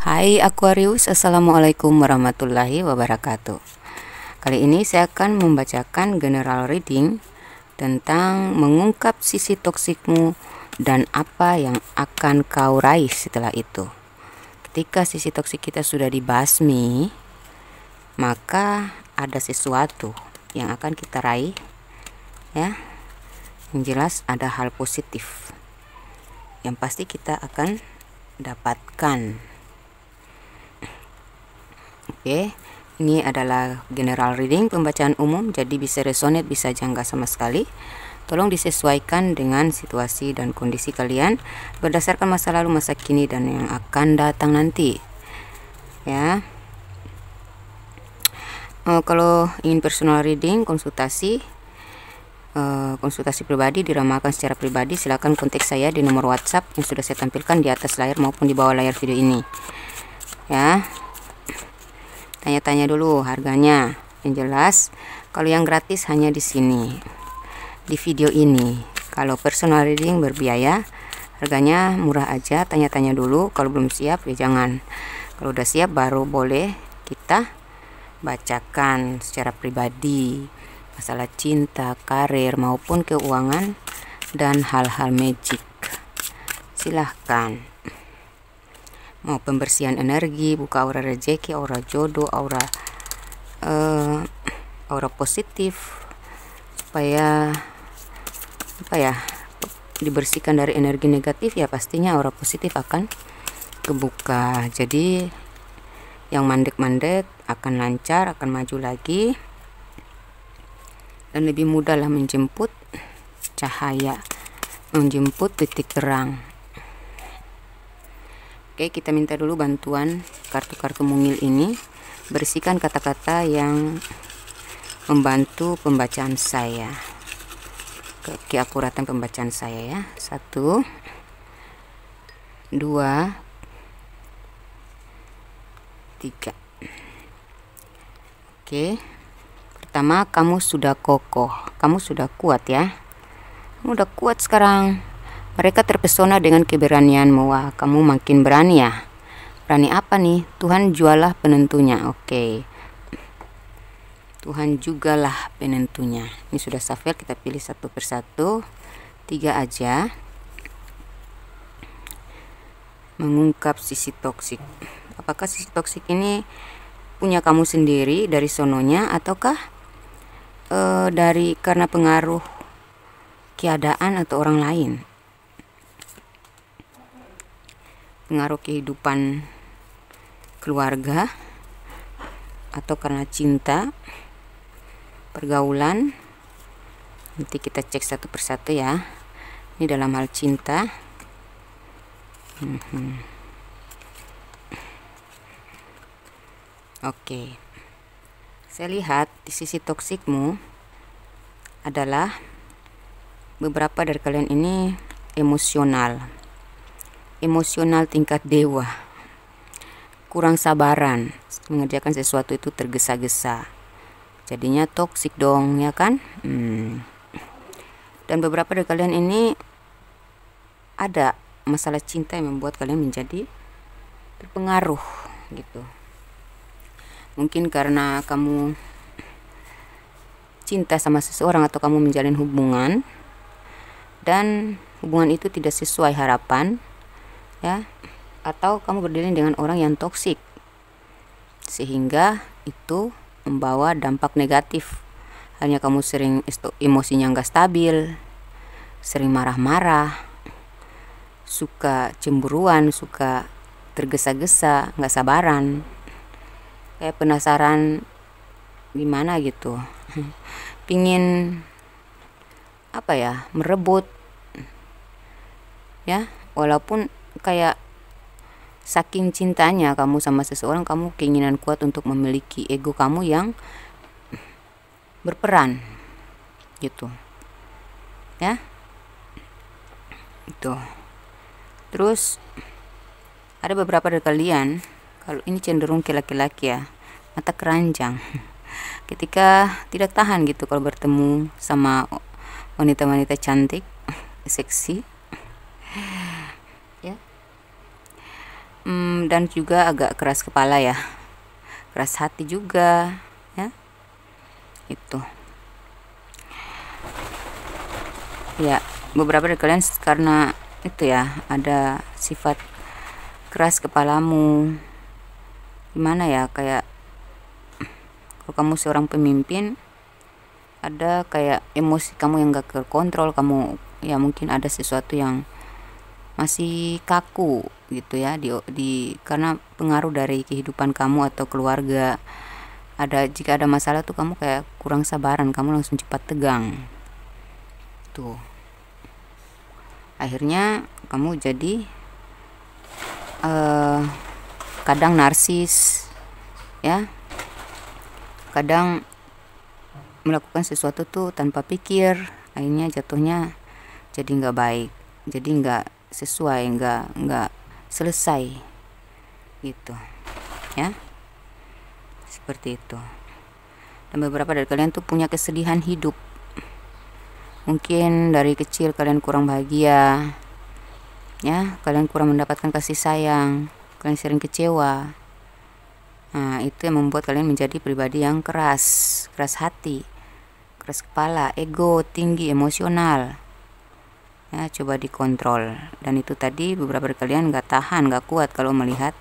Hai Aquarius, Assalamualaikum warahmatullahi wabarakatuh. Kali ini saya akan membacakan general reading tentang mengungkap sisi toksikmu dan apa yang akan kau raih setelah itu. Ketika sisi toksik kita sudah dibasmi, maka ada sesuatu yang akan kita raih, ya. Yang jelas ada hal positif yang pasti kita akan dapatkan. Oke, ini adalah general reading, pembacaan umum, jadi bisa resonate, bisa jangka sama sekali. Tolong disesuaikan dengan situasi dan kondisi kalian berdasarkan masa lalu, masa kini, dan yang akan datang nanti. Ya. Kalau ingin personal reading, konsultasi pribadi, diramalkan secara pribadi, silakan kontak saya di nomor WhatsApp yang sudah saya tampilkan di atas layar maupun di bawah layar video ini. Ya. Tanya-tanya dulu harganya. Yang jelas, kalau yang gratis hanya di sini, di video ini. Kalau personal reading berbiaya, harganya murah aja. Tanya-tanya dulu. Kalau belum siap ya jangan. Kalau udah siap baru boleh kita bacakan secara pribadi, masalah cinta, karir maupun keuangan dan hal-hal magic. Silahkan. Mau pembersihan energi, buka aura rezeki, aura jodoh, aura positif, supaya dibersihkan dari energi negatif, ya pastinya aura positif akan kebuka. Jadi yang mandek-mandek akan lancar, akan maju lagi, dan lebih mudah lah menjemput cahaya, menjemput titik terang. Oke, kita minta dulu bantuan kartu-kartu mungil ini, bersihkan kata-kata yang membantu pembacaan saya, keakuratan pembacaan saya ya. 1, 2, 3. Oke, pertama, kamu sudah kokoh, kamu sudah kuat ya, kamu udah kuat sekarang. Mereka terpesona dengan keberanianmu. Wah, kamu makin berani ya. Berani apa nih? Tuhan jualah penentunya. Oke. Tuhan jugalah penentunya. Ini sudah shuffle, kita pilih satu persatu. 3 aja. Mengungkap sisi toksik. Apakah sisi toksik ini punya kamu sendiri dari sononya, ataukah karena pengaruh keadaan atau orang lain? Pengaruh kehidupan keluarga, atau karena cinta, pergaulan. Nanti kita cek satu persatu ya. Ini dalam hal cinta. Oke, saya lihat di sisi toksikmu adalah beberapa dari kalian ini emosional tingkat dewa, kurang sabaran, mengerjakan sesuatu itu tergesa-gesa, jadinya toksik dong ya kan. Dan beberapa dari kalian ini ada masalah cinta yang membuat kalian menjadi terpengaruh gitu. Mungkin karena kamu cinta sama seseorang atau kamu menjalin hubungan dan hubungan itu tidak sesuai harapan, ya, atau kamu berdiri dengan orang yang toksik sehingga itu membawa dampak negatif. Hanya kamu sering emosinya nggak stabil, sering marah-marah, suka cemburuan, suka tergesa-gesa, nggak sabaran, kayak penasaran gimana gitu, pingin merebut ya, walaupun kayak saking cintanya kamu sama seseorang, kamu keinginan kuat untuk memiliki ego kamu yang berperan gitu ya. Itu terus ada beberapa dari kalian, kalau ini cenderung ke laki-laki ya, mata keranjang ketika tidak tahan gitu kalau bertemu sama wanita-wanita cantik, seksi ya. dan juga agak keras kepala ya, keras hati juga ya. Itu ya, beberapa dari kalian karena itu ya, ada sifat keras kepalamu. Gimana ya, kayak kalau kamu seorang pemimpin, ada kayak emosi kamu yang gak terkontrol. Kamu ya mungkin ada sesuatu yang masih kaku gitu ya, karena pengaruh dari kehidupan kamu atau keluarga. Jika ada masalah tuh kamu kayak kurang sabaran, kamu langsung cepat tegang tuh. Akhirnya kamu jadi kadang narsis ya, kadang melakukan sesuatu tuh tanpa pikir, akhirnya jatuhnya jadi nggak baik, jadi nggak sesuai, nggak selesai gitu ya, seperti itu. Dan beberapa dari kalian tuh punya kesedihan hidup, mungkin dari kecil kalian kurang bahagia ya, kalian kurang mendapatkan kasih sayang, kalian sering kecewa. Nah, itu yang membuat kalian menjadi pribadi yang keras hati, keras kepala, ego tinggi, emosional ya. Coba dikontrol. Dan itu tadi beberapa dari kalian gak tahan, gak kuat kalau melihat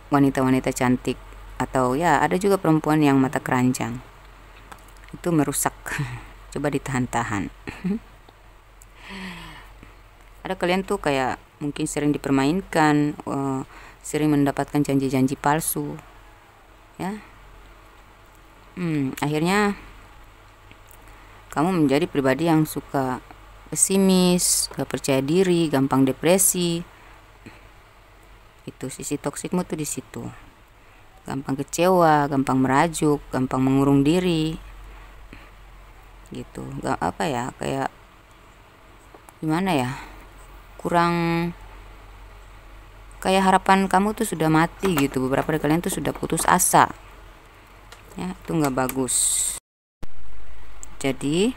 wanita-wanita cantik, atau ya ada juga perempuan yang mata keranjang, itu merusak. Coba ditahan-tahan. Ada kalian tuh kayak mungkin sering dipermainkan, sering mendapatkan janji-janji palsu ya. Akhirnya kamu menjadi pribadi yang suka pesimis, gak percaya diri, gampang depresi. Itu sisi toksikmu tuh di situ. Gampang kecewa, gampang merajuk, gampang mengurung diri gitu. Gak apa ya, kayak gimana ya, kurang, kayak harapan kamu tuh sudah mati gitu. Beberapa dari kalian tuh sudah putus asa ya, itu nggak bagus. Jadi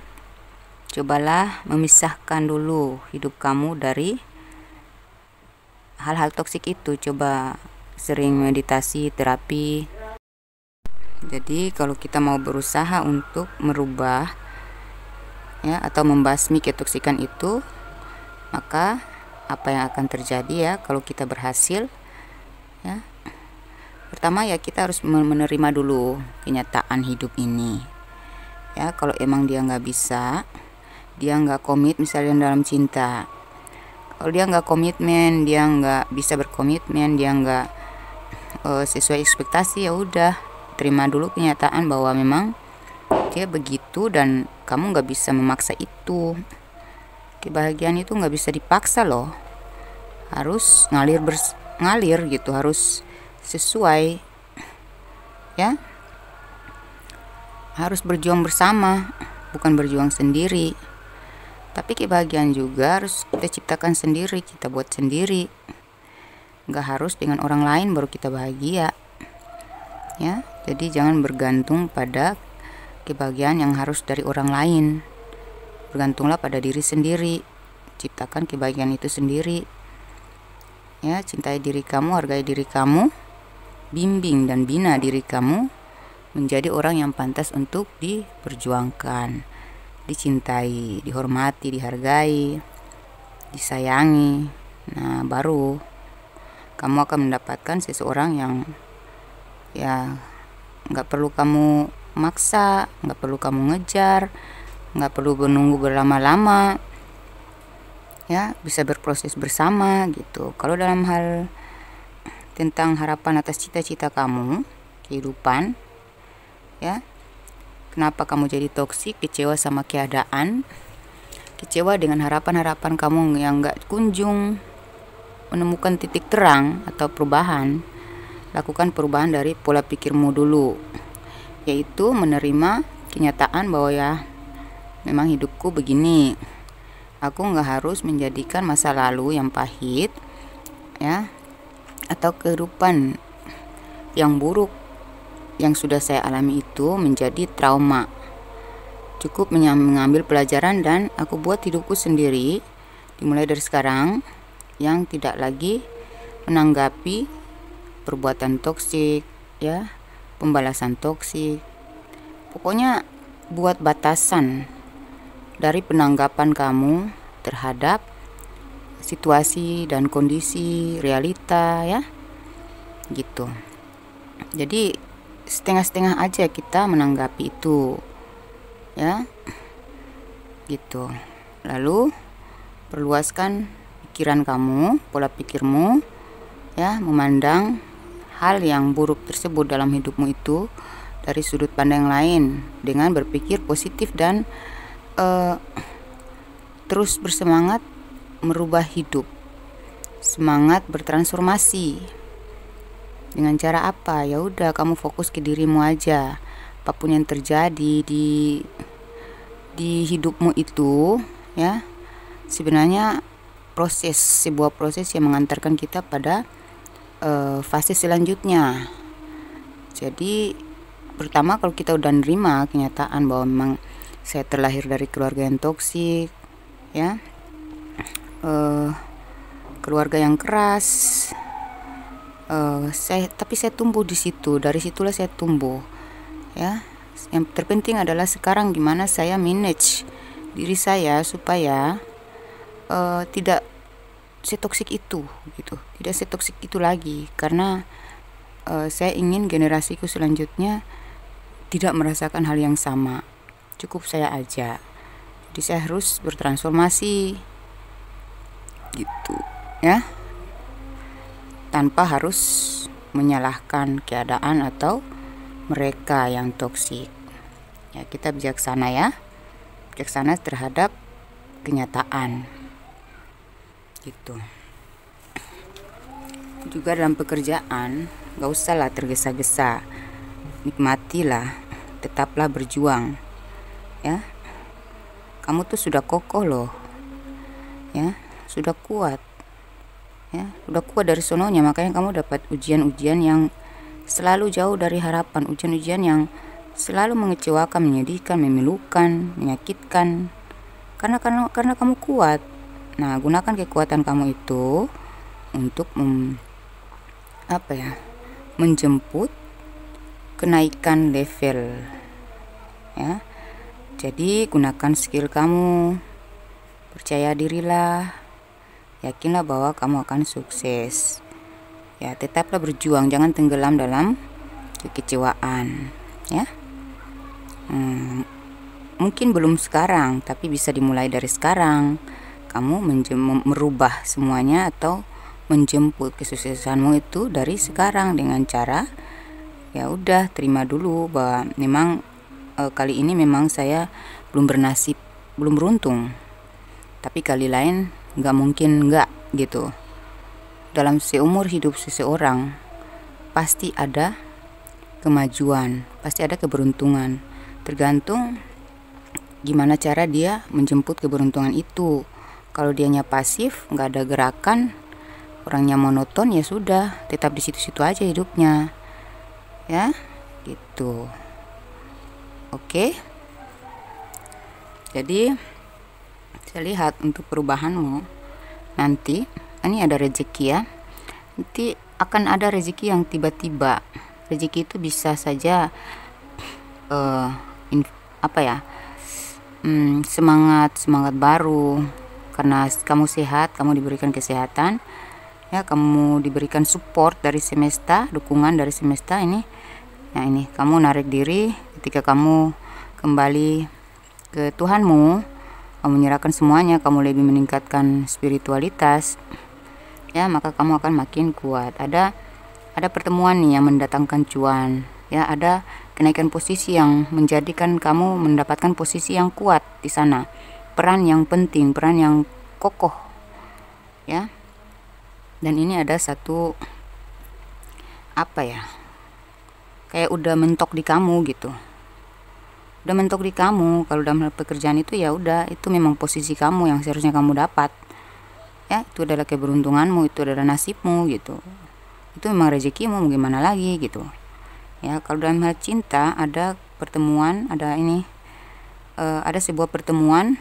cobalah memisahkan dulu hidup kamu dari hal-hal toksik itu. Coba sering meditasi, terapi. Jadi kalau kita mau berusaha untuk merubah ya, atau membasmi ketoksikan itu, maka apa yang akan terjadi ya kalau kita berhasil ya, pertama ya kita harus menerima dulu kenyataan hidup ini ya. Kalau emang dia nggak bisa, dia nggak komit misalnya dalam cinta, kalau dia nggak komitmen, dia nggak bisa berkomitmen, dia nggak sesuai ekspektasi, ya udah terima dulu kenyataan bahwa memang dia begitu dan kamu nggak bisa memaksa itu. Kebahagiaan itu nggak bisa dipaksa loh, harus ngalir gitu, harus sesuai ya, harus berjuang bersama, bukan berjuang sendiri. Tapi kebahagiaan juga harus kita ciptakan sendiri, kita buat sendiri, nggak harus dengan orang lain baru kita bahagia ya. Jadi jangan bergantung pada kebahagiaan yang harus dari orang lain, bergantunglah pada diri sendiri, ciptakan kebahagiaan itu sendiri ya. Cintai diri kamu, hargai diri kamu, bimbing dan bina diri kamu menjadi orang yang pantas untuk diperjuangkan, dicintai, dihormati, dihargai, disayangi. Nah, baru kamu akan mendapatkan seseorang yang ya nggak perlu kamu maksa, nggak perlu kamu ngejar, nggak perlu menunggu berlama-lama ya, bisa berproses bersama gitu. Kalau dalam hal tentang harapan atas cita-cita kamu, kehidupan ya, kenapa kamu jadi toksik, kecewa sama keadaan, kecewa dengan harapan-harapan kamu yang nggak kunjung menemukan titik terang atau perubahan? Lakukan perubahan dari pola pikirmu dulu, yaitu menerima kenyataan bahwa ya memang hidupku begini. Aku nggak harus menjadikan masa lalu yang pahit ya, atau kehidupan yang buruk yang sudah saya alami itu menjadi trauma. Cukup mengambil pelajaran dan aku buat hidupku sendiri dimulai dari sekarang, yang tidak lagi menanggapi perbuatan toksik, ya, pembalasan toksik. Pokoknya buat batasan dari penanggapan kamu terhadap situasi dan kondisi realita, ya, gitu. Jadi setengah-setengah aja kita menanggapi itu, ya, gitu. Lalu perluaskan pikiran kamu, pola pikirmu, ya, memandang hal yang buruk tersebut dalam hidupmu itu dari sudut pandang lain dengan berpikir positif dan terus bersemangat merubah hidup, semangat bertransformasi. Dengan cara apa? Ya udah, kamu fokus ke dirimu aja. Apapun yang terjadi di hidupmu itu, ya, sebenarnya sebuah proses yang mengantarkan kita pada fase selanjutnya. Jadi pertama, kalau kita udah nerima kenyataan bahwa memang saya terlahir dari keluarga yang toksik, ya, keluarga yang keras, tapi saya tumbuh di situ, dari situlah saya tumbuh, ya. Yang terpenting adalah sekarang gimana saya manage diri saya supaya tidak setoksik itu, gitu, tidak setoksik itu lagi, karena saya ingin generasiku selanjutnya tidak merasakan hal yang sama. Cukup saya aja, jadi saya harus bertransformasi, gitu, ya, tanpa harus menyalahkan keadaan atau mereka yang toksik. Ya, kita bijaksana, ya, bijaksana terhadap kenyataan, gitu. Juga dalam pekerjaan, gak usahlah tergesa-gesa, nikmatilah, tetaplah berjuang, ya. Kamu tuh sudah kokoh loh, ya, sudah kuat, ya, sudah kuat dari sononya, makanya kamu dapat ujian-ujian yang selalu jauh dari harapan, ujian-ujian yang selalu mengecewakan, menyedihkan, memilukan, menyakitkan, karena kamu kuat. Nah, gunakan kekuatan kamu itu untuk menjemput kenaikan level, ya. Jadi gunakan skill kamu, percaya dirilah, yakinlah bahwa kamu akan sukses, ya. Tetaplah berjuang, jangan tenggelam dalam kekecewaan, ya. Mungkin belum sekarang, tapi bisa dimulai dari sekarang. Kamu merubah semuanya atau menjemput kesuksesanmu itu dari sekarang dengan cara, ya udah, terima dulu bahwa memang kali ini memang saya belum bernasib, belum beruntung, tapi kali lain nggak mungkin nggak, gitu. Dalam seumur hidup seseorang pasti ada kemajuan, pasti ada keberuntungan, tergantung gimana cara dia menjemput keberuntungan itu. Kalau dianya pasif, nggak ada gerakan, orangnya monoton, ya sudah, tetap di situ-situ aja hidupnya, ya, gitu. Oke. Jadi saya lihat untuk perubahanmu nanti, ini ada rezeki, ya. Nanti akan ada rezeki yang tiba-tiba. Rezeki itu bisa saja semangat baru karena kamu sehat, kamu diberikan kesehatan, ya, kamu diberikan support dari semesta, dukungan dari semesta ini. Nah, ini kamu narik diri, ketika kamu kembali ke Tuhanmu, kamu menyerahkan semuanya, kamu lebih meningkatkan spiritualitas, ya, maka kamu akan makin kuat. Ada pertemuan nih yang mendatangkan cuan, ya, ada kenaikan posisi yang menjadikan kamu mendapatkan posisi yang kuat di sana, peran yang penting, peran yang kokoh, ya. Dan ini ada satu kayak udah mentok di kamu, gitu, udah mentok di kamu. Kalau dalam hal pekerjaan itu, ya udah, itu memang posisi kamu yang seharusnya kamu dapat, ya, itu adalah keberuntunganmu, itu adalah nasibmu, gitu, itu memang rezekimu, mau gimana lagi, gitu, ya. Kalau dalam hal cinta ada pertemuan, ada sebuah pertemuan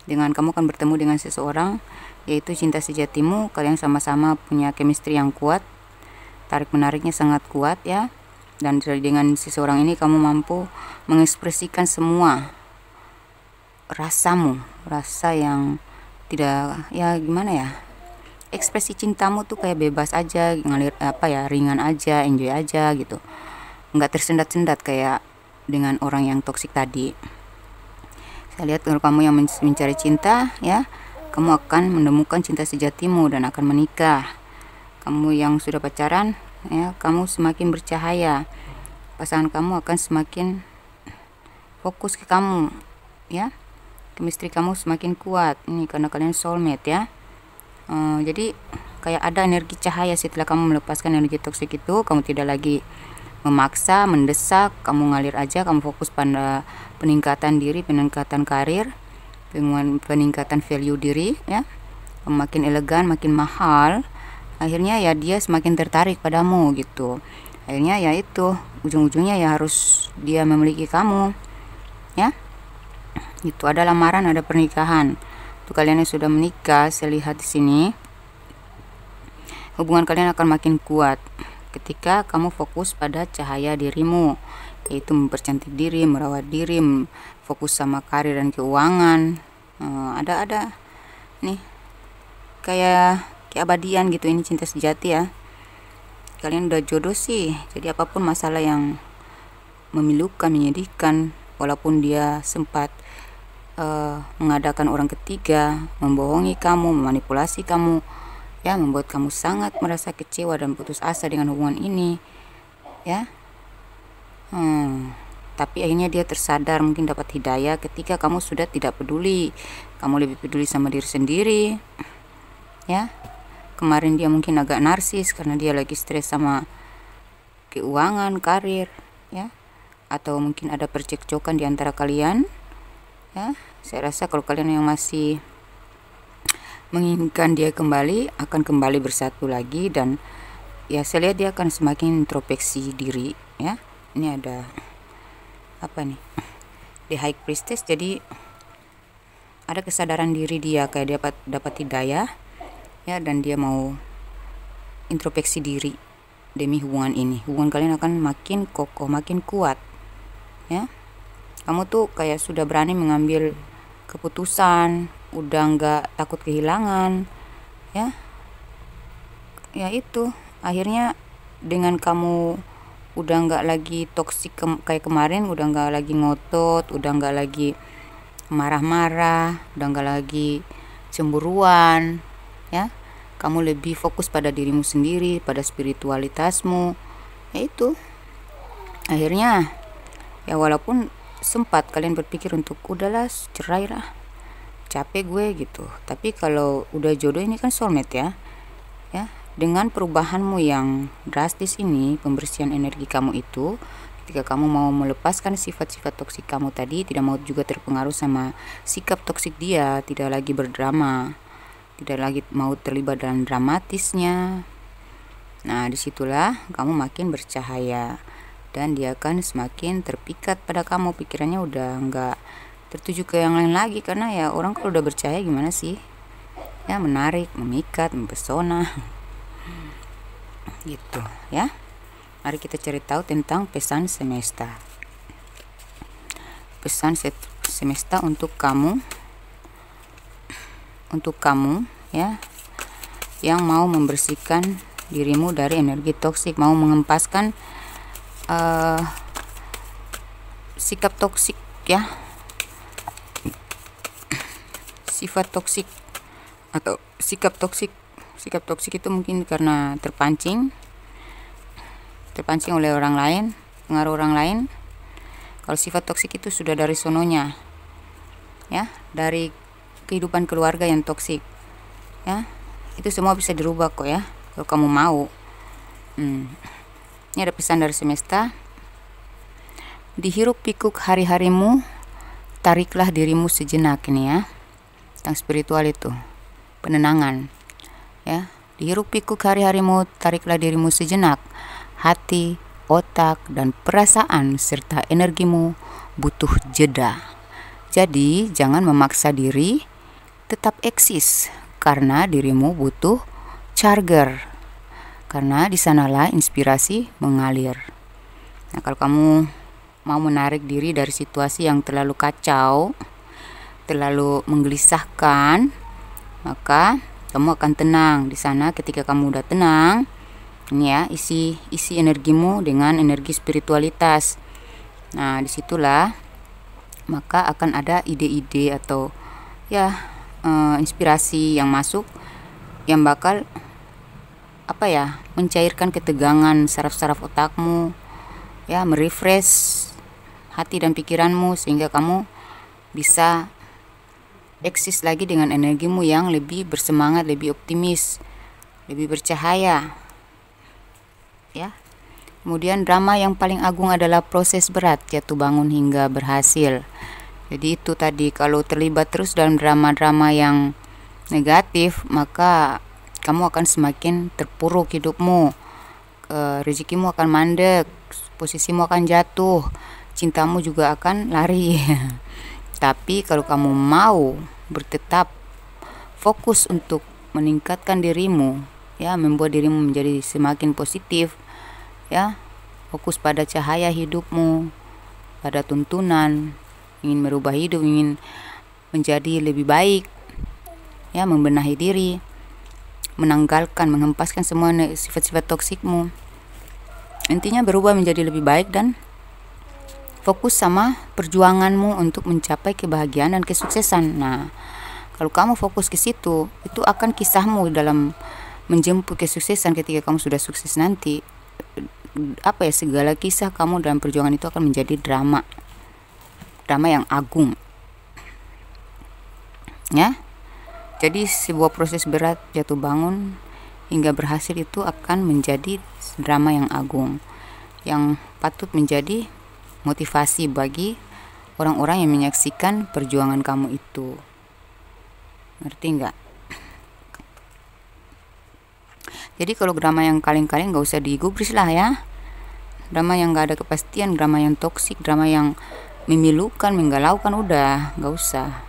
dengan kamu akan bertemu dengan seseorang yaitu cinta sejatimu. Kalian sama-sama punya chemistry yang kuat, tarik menariknya sangat kuat ya. Dan dengan seseorang ini kamu mampu mengekspresikan semua rasamu, rasa yang tidak, ya gimana ya, ekspresi cintamu tuh kayak bebas aja, ngalir ringan aja, enjoy aja gitu, nggak tersendat-sendat kayak dengan orang yang toksik tadi. Saya lihat kalau kamu yang mencari cinta ya, kamu akan menemukan cinta sejatimu dan akan menikah. Kamu yang sudah pacaran ya, kamu semakin bercahaya, pasangan kamu akan semakin fokus ke kamu ya, chemistry kamu semakin kuat ini karena kalian soulmate ya. Jadi kayak ada energi cahaya setelah kamu melepaskan energi toksik itu. Kamu tidak lagi memaksa, mendesak, kamu ngalir aja, kamu fokus pada peningkatan diri, peningkatan karir, peningkatan value diri ya. Makin elegan, makin mahal, akhirnya ya dia semakin tertarik padamu gitu. Akhirnya ya itu ujung-ujungnya ya harus dia memiliki kamu ya. Itu ada lamaran, ada pernikahan. Untuk kalian yang sudah menikah, saya lihat di sini hubungan kalian akan makin kuat ketika kamu fokus pada cahaya dirimu, yaitu mempercantik diri, merawat diri, fokus sama karir dan keuangan. Ada nih kayak keabadian gitu, ini cinta sejati ya. Kalian udah jodoh sih, jadi apapun masalah yang memilukan, menyedihkan, walaupun dia sempat mengadakan orang ketiga, membohongi kamu, memanipulasi kamu ya, membuat kamu sangat merasa kecewa dan putus asa dengan hubungan ini ya. Tapi akhirnya dia tersadar, mungkin dapat hidayah ketika kamu sudah tidak peduli, kamu lebih peduli sama diri sendiri ya. Kemarin dia mungkin agak narsis karena dia lagi stres sama keuangan, karir ya, atau mungkin ada percekcokan di antara kalian ya. Saya rasa kalau kalian yang masih menginginkan dia kembali, akan kembali bersatu lagi. Dan ya saya lihat dia akan semakin introspeksi diri ya. Ini ada apa nih, The High Priestess. Jadi ada kesadaran diri dia, kayak dia dapat hidayah ya, dan dia mau introspeksi diri demi hubungan ini. Hubungan kalian akan makin kokoh, makin kuat ya. Kamu tuh kayak sudah berani mengambil keputusan, udah nggak takut kehilangan ya. Ya itu akhirnya dengan kamu udah nggak lagi toksik kayak kemarin, udah nggak lagi ngotot, udah nggak lagi marah-marah, udah nggak lagi cemburuan ya. Kamu lebih fokus pada dirimu sendiri, pada spiritualitasmu ya. Itu akhirnya ya, walaupun sempat kalian berpikir untuk udahlah cerai lah, capek gue gitu, tapi kalau udah jodoh ini kan soulmate ya, dengan perubahanmu yang drastis ini, pembersihan energi kamu itu, ketika kamu mau melepaskan sifat-sifat toksik kamu tadi, tidak mau juga terpengaruh sama sikap toksik dia, tidak lagi berdrama, tidak lagi mau terlibat dalam dramatisnya. Nah disitulah kamu makin bercahaya dan dia akan semakin terpikat pada kamu. Pikirannya udah nggak tertuju ke yang lain lagi, karena ya orang kalau udah percaya gimana sih ya, menarik, memikat, mempesona gitu ya. Mari kita cari tahu tentang pesan semesta. Pesan semesta untuk kamu ya, yang mau membersihkan dirimu dari energi toksik, mau mengempaskan sikap toksik ya, sifat toksik atau sikap toksik. Sikap toksik itu mungkin karena terpancing oleh orang lain, pengaruh orang lain. Kalau sifat toksik itu sudah dari sononya ya, dari kehidupan keluarga yang toksik ya. Itu semua bisa dirubah kok ya, kalau kamu mau. Ini ada pesan dari semesta. Dihirup pikuk hari-harimu, tariklah dirimu sejenak. Ini ya, tentang spiritual itu, penenangan ya. Dihirup pikuk hari-harimu, tariklah dirimu sejenak. Hati, otak, dan perasaan serta energimu butuh jeda. Jadi jangan memaksa diri tetap eksis karena dirimu butuh charger. Karena di sanalah inspirasi mengalir. Nah, kalau kamu mau menarik diri dari situasi yang terlalu kacau, terlalu menggelisahkan, maka kamu akan tenang di sana. Ketika kamu udah tenang, ini ya, isi energimu dengan energi spiritualitas. Nah, disitulah maka akan ada ide-ide atau ya inspirasi yang masuk, yang bakal mencairkan ketegangan saraf-saraf otakmu, ya, merefresh hati dan pikiranmu sehingga kamu bisa eksis lagi dengan energimu yang lebih bersemangat, lebih optimis, lebih bercahaya, ya. Kemudian drama yang paling agung adalah proses berat, jatuh bangun hingga berhasil. Jadi itu tadi, kalau terlibat terus dalam drama-drama yang negatif, maka kamu akan semakin terpuruk hidupmu, rezekimu akan mandek, posisimu akan jatuh, cintamu juga akan lari. Tapi kalau kamu mau bertetap fokus untuk meningkatkan dirimu, ya, membuat dirimu menjadi semakin positif, ya, fokus pada cahaya hidupmu, pada tuntunan, ingin merubah hidup, ingin menjadi lebih baik, ya, membenahi diri, menanggalkan, menghempaskan semua sifat-sifat toksikmu. Intinya berubah menjadi lebih baik dan fokus sama perjuanganmu untuk mencapai kebahagiaan dan kesuksesan. Nah, kalau kamu fokus ke situ, itu akan kisahmu dalam menjemput kesuksesan. Ketika kamu sudah sukses nanti, segala kisah kamu dalam perjuangan itu akan menjadi drama yang agung, ya. Jadi sebuah proses berat, jatuh bangun hingga berhasil, itu akan menjadi drama yang agung, yang patut menjadi motivasi bagi orang-orang yang menyaksikan perjuangan kamu itu. Ngerti nggak? Jadi kalau drama yang kaleng-kaleng gak usah digubris lah, ya. Drama yang gak ada kepastian, drama yang toksik, drama yang memilukan, menggalaukan, udah gak usah.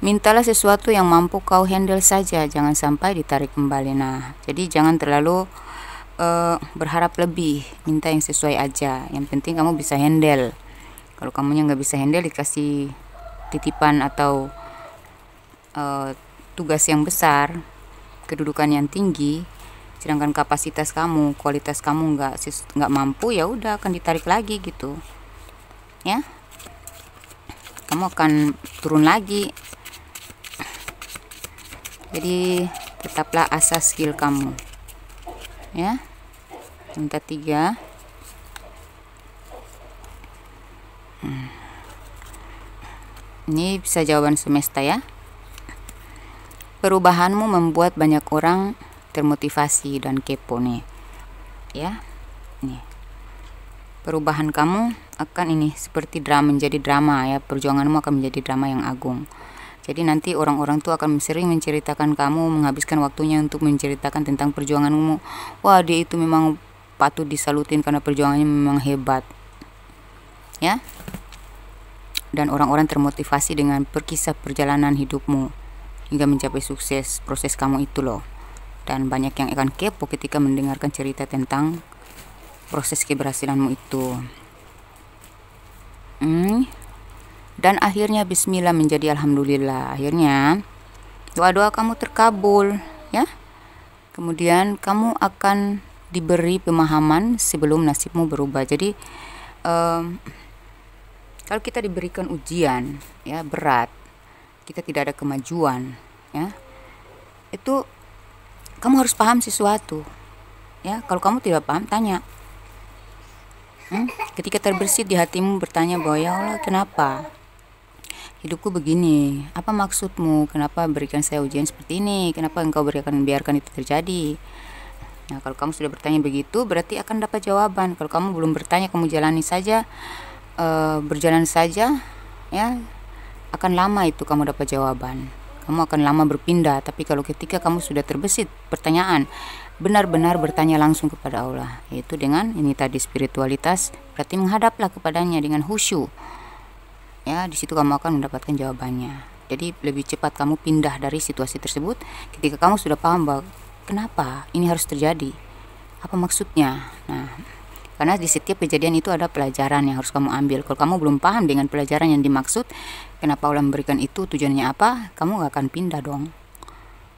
Mintalah sesuatu yang mampu kau handle saja, jangan sampai ditarik kembali. Nah, jadi jangan terlalu berharap lebih, minta yang sesuai aja. Yang penting kamu bisa handle. Kalau kamunya nggak bisa handle, dikasih titipan atau tugas yang besar, kedudukan yang tinggi, sedangkan kapasitas kamu, kualitas kamu nggak mampu, ya udah akan ditarik lagi gitu, ya. Kamu akan turun lagi. Jadi tetaplah asah skill kamu, ya. Minta 3. Ini bisa jawaban semesta, ya. Perubahanmu membuat banyak orang termotivasi dan kepo nih, ya. Nih, perubahan kamu akan ini seperti drama, menjadi drama, ya. Perjuanganmu akan menjadi drama yang agung. Jadi nanti orang-orang tuh akan sering menceritakan kamu, menghabiskan waktunya untuk menceritakan tentang perjuanganmu. Wah, dia itu memang patut disalutin karena perjuangannya memang hebat, ya. Dan orang-orang termotivasi dengan berkisah perjalanan hidupmu hingga mencapai sukses, proses kamu itu loh. Dan banyak yang akan kepo ketika mendengarkan cerita tentang proses keberhasilanmu itu. Dan akhirnya bismillah menjadi alhamdulillah. Akhirnya doa-doa kamu terkabul, ya. Kemudian kamu akan diberi pemahaman sebelum nasibmu berubah. Jadi kalau kita diberikan ujian, ya, berat, kita tidak ada kemajuan, ya, itu kamu harus paham sesuatu, ya. Kalau kamu tidak paham, tanya. Ketika terbersit di hatimu, bertanya bahwa, ya Allah, kenapa hidupku begini? Apa maksudmu? Kenapa berikan saya ujian seperti ini? Kenapa engkau biarkan itu terjadi? Nah, kalau kamu sudah bertanya begitu, berarti akan dapat jawaban. Kalau kamu belum bertanya, kamu jalani saja, berjalan saja, ya, akan lama itu kamu dapat jawaban. Kamu akan lama berpindah. Tapi kalau ketika kamu sudah terbesit pertanyaan, benar-benar bertanya langsung kepada Allah, yaitu dengan ini tadi spiritualitas, berarti menghadaplah kepadanya dengan khusyuk, ya. Di situ kamu akan mendapatkan jawabannya. Jadi lebih cepat kamu pindah dari situasi tersebut ketika kamu sudah paham bahwa kenapa ini harus terjadi, apa maksudnya. Nah, karena di setiap kejadian itu ada pelajaran yang harus kamu ambil. Kalau kamu belum paham dengan pelajaran yang dimaksud, kenapa Allah memberikan itu, tujuannya apa, kamu gak akan pindah dong.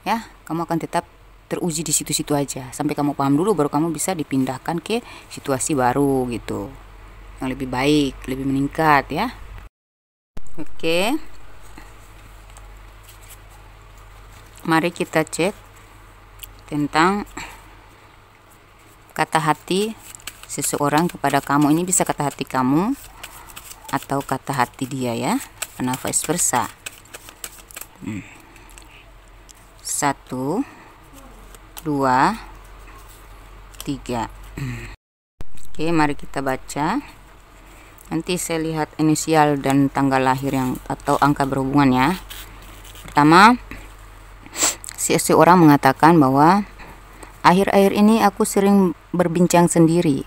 Ya, kamu akan tetap teruji di situ-situ aja sampai kamu paham dulu, baru kamu bisa dipindahkan ke situasi baru gitu, yang lebih baik, lebih meningkat ya. Oke. Mari kita cek tentang kata hati seseorang kepada kamu. Ini bisa kata hati kamu atau kata hati dia ya, karena vice versa. 1, 2, 3. Oke, mari kita baca. Nanti saya lihat inisial dan tanggal lahir yang atau angka berhubungan ya. Pertama, seseorang mengatakan bahwa akhir-akhir ini aku sering berbincang sendiri.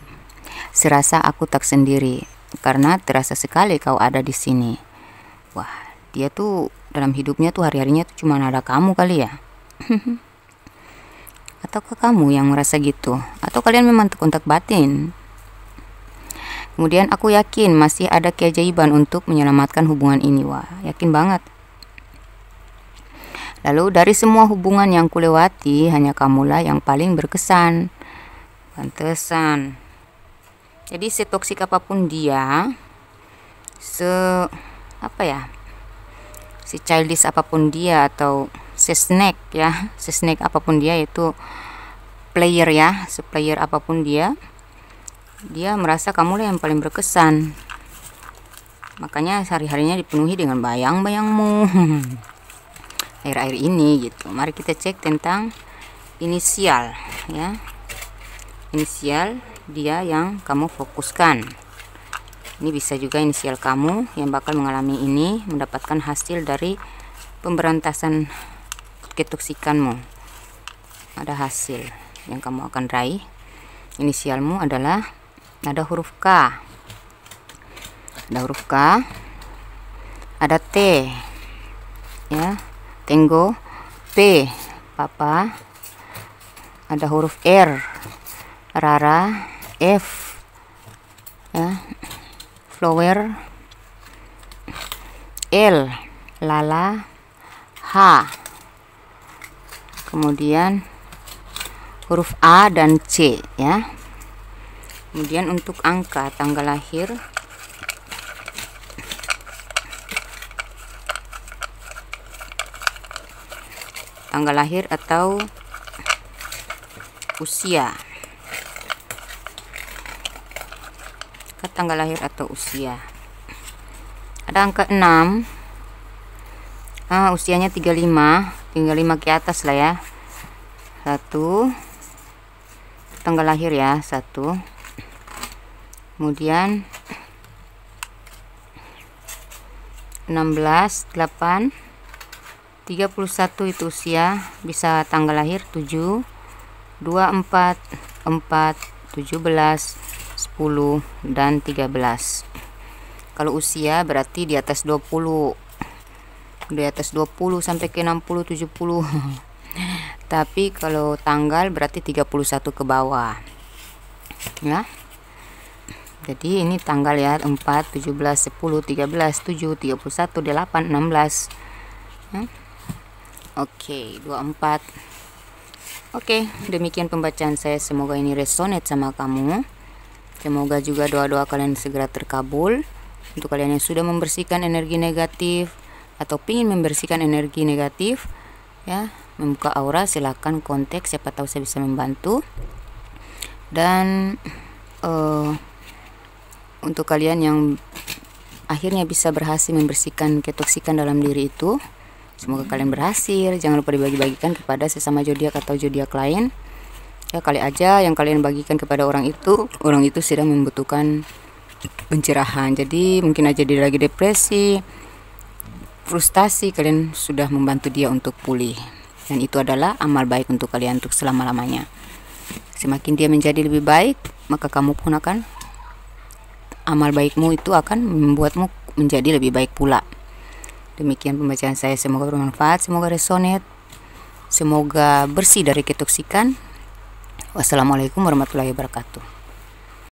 Serasa aku tak sendiri karena terasa sekali kau ada di sini. Wah, dia tuh dalam hidupnya tuh hari-harinya tuh cuma ada kamu kali ya. Ataukah kamu yang merasa gitu? Atau kalian memang kontak batin? Kemudian aku yakin masih ada keajaiban untuk menyelamatkan hubungan ini. Wah, yakin banget. Lalu dari semua hubungan yang kulewati, hanya kamulah yang paling berkesan. Pantesan. Jadi setoksik apapun dia, si childish apapun dia, atau snack ya, snack apapun dia, itu player ya, player apapun dia merasa kamulah yang paling berkesan. Makanya sehari-harinya dipenuhi dengan bayang-bayangmu. Akhir-akhir ini gitu. Mari kita cek tentang inisial ya. Inisial dia yang kamu fokuskan. Ini bisa juga inisial kamu yang bakal mengalami ini, mendapatkan hasil dari pemberantasan ketoksikanmu. Ada hasil yang kamu akan raih. Inisialmu adalah, ada huruf K. Ada huruf K. Ada T. Ya, Tango. P, Papa. Ada huruf R. Rara. F, ya, flower. L, Lala. H, kemudian huruf A dan C ya. Kemudian untuk angka tanggal lahir, atau usia. Tanggal lahir atau usia. Ada angka 6. Usianya 35 ke atas lah ya. 1. Tanggal lahir ya, 1. Kemudian 16, 8, 31 itu usia, bisa tanggal lahir 7, 24, 4, 17, 10 dan 13. Kalau usia berarti di atas 20. Di atas 20 sampai ke 60, 70. Tapi kalau tanggal berarti 31 ke bawah. Ya. Jadi ini tanggal ya, 4, 17, 10, 13, 7, 31, 8, 16. Ya. Oke, 24. Oke, demikian pembacaan saya. Semoga ini resonate sama kamu. Semoga juga doa-doa kalian segera terkabul. Untuk kalian yang sudah membersihkan energi negatif atau ingin membersihkan energi negatif ya, membuka aura, silakan kontak, siapa tahu saya bisa membantu. Dan untuk kalian yang akhirnya bisa berhasil membersihkan ketoksikan dalam diri itu, semoga kalian berhasil. Jangan lupa dibagi-bagikan kepada sesama zodiak atau zodiak lain. Ya, kali aja yang kalian bagikan kepada orang itu sedang membutuhkan pencerahan. Jadi mungkin aja dia lagi depresi, frustasi, kalian sudah membantu dia untuk pulih. Dan itu adalah amal baik untuk kalian untuk selama-lamanya. Semakin dia menjadi lebih baik, maka kamu pun akan, amal baikmu itu akan membuatmu menjadi lebih baik pula. Demikian pembacaan saya, semoga bermanfaat, semoga resonate, semoga bersih dari ketoksikan. Wassalamualaikum warahmatullahi wabarakatuh.